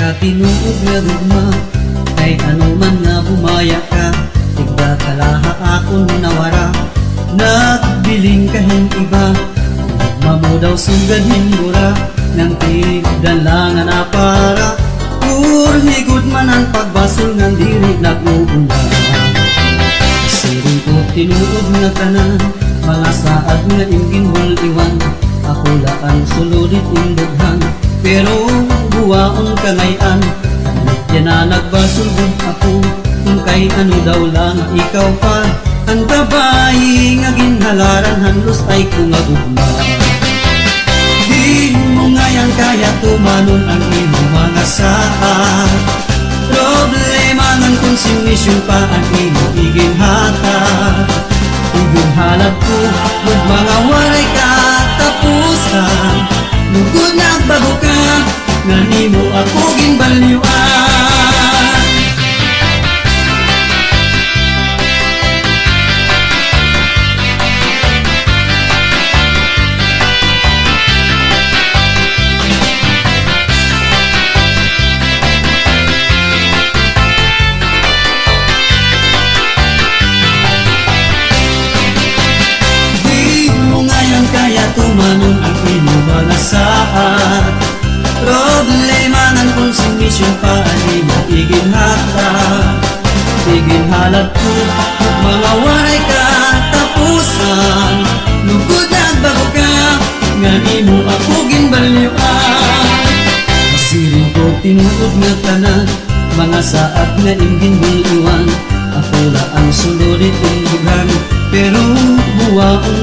ka tinuod nga gugma, kay ano man nga bumaya ka, tigda kalaha akon nawara. Nagbiling kahing iba, nagmamo daw sugad hingura, nang tigdalangan na para. Higud man ang pagbasol ng diri nag-uuna. Siring ko tinuod nga tanan, mga saad nga imginhol iwan. Ako laan suludit imbughan, pero buwaon kangayan. Yan na nagbasol gud ako, kung kay ano daw lang ikaw pa. Ang babae nga ginhalaran hanlos ay kung agugma. Di mo ngayon kaya tumanon ang imong mga saad. Problema ng konsumisyon pa ang imong iginhatag. Iginhalad ko kung mga waray katapusan. Lugod nagbago ka, nga nimo ako ginbalyuan. Tumanon ang imong mga saad. Problema ng konsumisyon pa ang imong iginhatag. Iginhalad ko kung mga waray katapusan. Lugod nagbago ka, nga nimo ako ginbalyuan. Masiring ko tinuod nga tanan, mga saad nga imong iwan. Ako la ang sulodit imbughan,